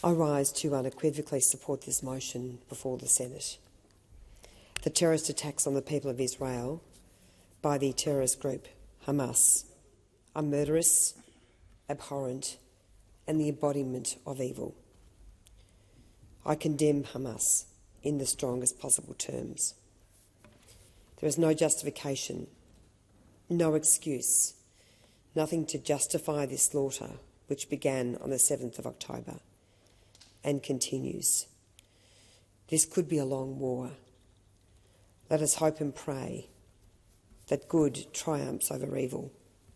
I rise to unequivocally support this motion before the Senate. The terrorist attacks on the people of Israel by the terrorist group Hamas are murderous, abhorrent, and the embodiment of evil. I condemn Hamas in the strongest possible terms. There is no justification, no excuse, nothing to justify this slaughter which began on the 7th of October and continues. This could be a long war. Let us hope and pray that good triumphs over evil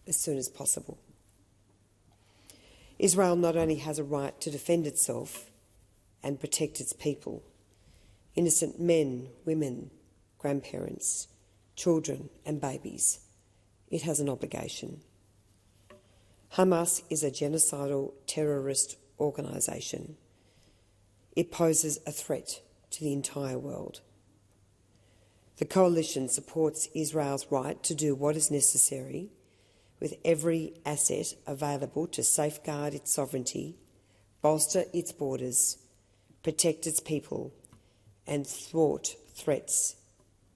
as soon as possible. Israel not only has a right to defend itself and protect its people, innocent men, women, grandparents, children and babies, it has an obligation. Hamas is a genocidal terrorist organisation. It poses a threat to the entire world. The coalition supports Israel's right to do what is necessary with every asset available to safeguard its sovereignty, bolster its borders, protect its people, and thwart threats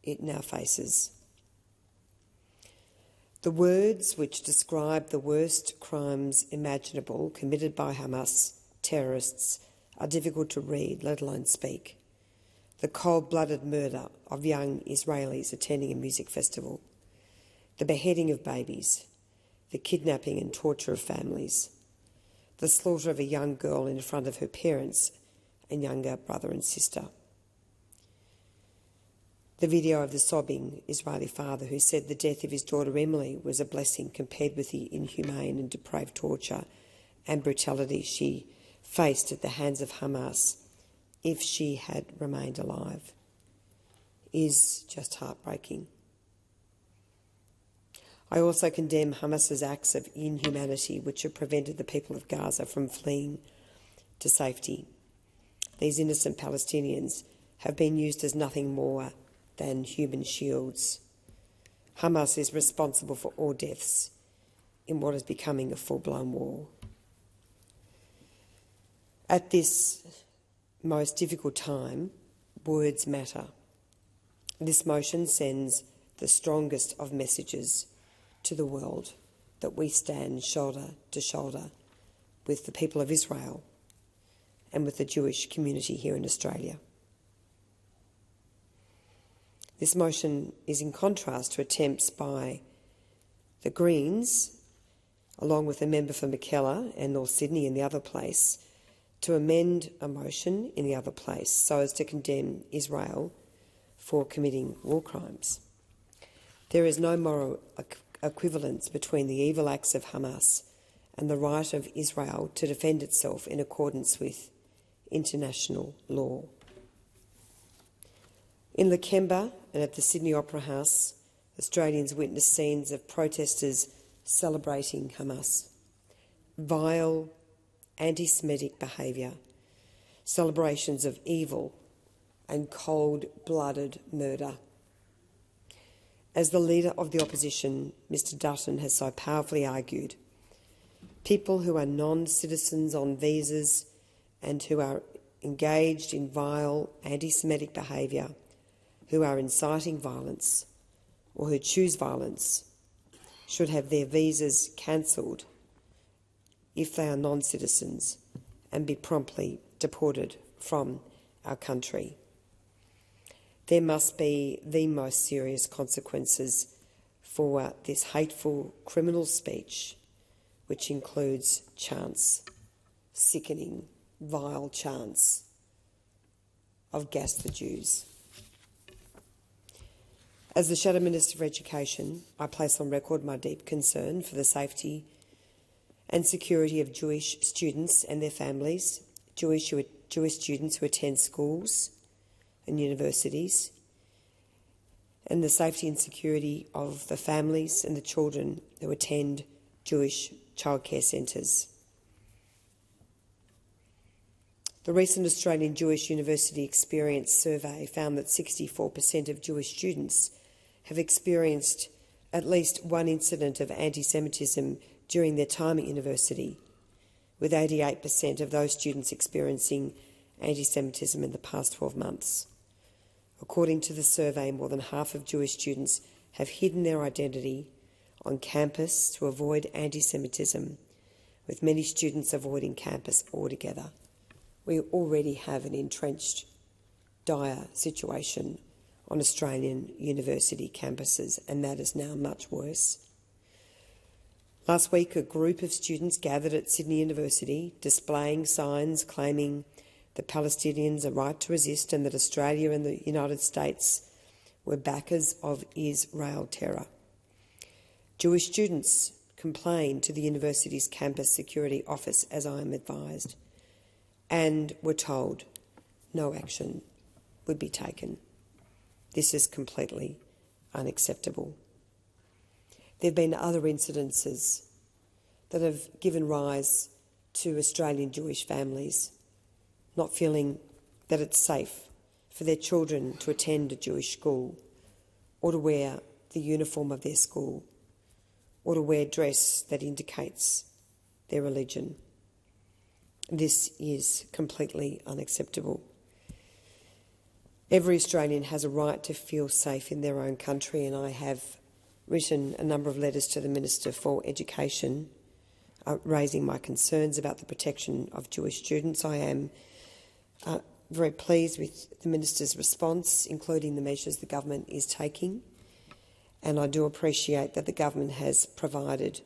it now faces. The words which describe the worst crimes imaginable committed by Hamas terrorists are difficult to read, let alone speak. The cold-blooded murder of young Israelis attending a music festival, the beheading of babies, the kidnapping and torture of families, the slaughter of a young girl in front of her parents and younger brother and sister. The video of the sobbing Israeli father who said the death of his daughter Emily was a blessing compared with the inhumane and depraved torture and brutality she faced at the hands of Hamas if she had remained alive is just heartbreaking. I also condemn Hamas's acts of inhumanity which have prevented the people of Gaza from fleeing to safety. These innocent Palestinians have been used as nothing more than human shields. Hamas is responsible for all deaths in what is becoming a full-blown war. At this most difficult time, words matter. This motion sends the strongest of messages to the world that we stand shoulder to shoulder with the people of Israel and with the Jewish community here in Australia. This motion is in contrast to attempts by the Greens, along with a member for Mackellar and North Sydney in the other place, to amend a motion in the other place so as to condemn Israel for committing war crimes. There is no moral equivalence between the evil acts of Hamas and the right of Israel to defend itself in accordance with international law. In Lakemba and at the Sydney Opera House, Australians witnessed scenes of protesters celebrating Hamas. Vile, anti-Semitic behaviour, celebrations of evil and cold-blooded murder. As the leader of the opposition, Mr Dutton, has so powerfully argued, people who are non-citizens on visas and who are engaged in vile anti-Semitic behaviour, who are inciting violence or who choose violence, should have their visas cancelled if they are non-citizens and be promptly deported from our country. There must be the most serious consequences for this hateful criminal speech, which includes chants, sickening, vile chants of gas the Jews. As the Shadow Minister for Education, I place on record my deep concern for the safety and security of Jewish students and their families, Jewish students who attend schools and universities, and the safety and security of the families and the children who attend Jewish childcare centres. The recent Australian Jewish University Experience survey found that 64% of Jewish students have experienced at least one incident of antisemitism during their time at university, with 88% of those students experiencing antisemitism in the past 12 months. According to the survey, more than half of Jewish students have hidden their identity on campus to avoid antisemitism, with many students avoiding campus altogether. We already have an entrenched, dire situation on Australian university campuses, and that is now much worse. Last week, a group of students gathered at Sydney University displaying signs claiming that Palestinians are right to resist and that Australia and the United States were backers of Israel terror. Jewish students complained to the university's campus security office, as I am advised, and were told no action would be taken. This is completely unacceptable. There have been other incidences that have given rise to Australian Jewish families not feeling that it's safe for their children to attend a Jewish school or to wear the uniform of their school or to wear dress that indicates their religion. This is completely unacceptable. Every Australian has a right to feel safe in their own country, and I have written a number of letters to the Minister for Education raising my concerns about the protection of Jewish students. I am very pleased with the Minister's response, including the measures the government is taking, and I do appreciate that the government has provided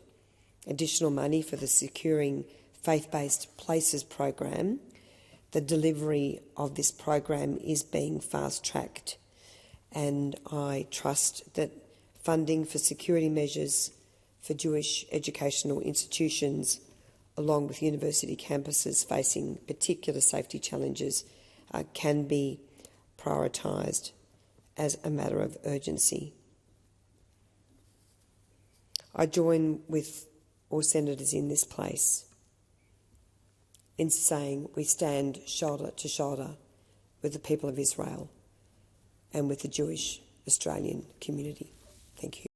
additional money for the Securing Faith-Based Places program. The delivery of this program is being fast-tracked, and I trust that funding for security measures for Jewish educational institutions, along with university campuses facing particular safety challenges, can be prioritised as a matter of urgency. I join with all senators in this place in saying we stand shoulder to shoulder with the people of Israel and with the Jewish Australian community. Thank you.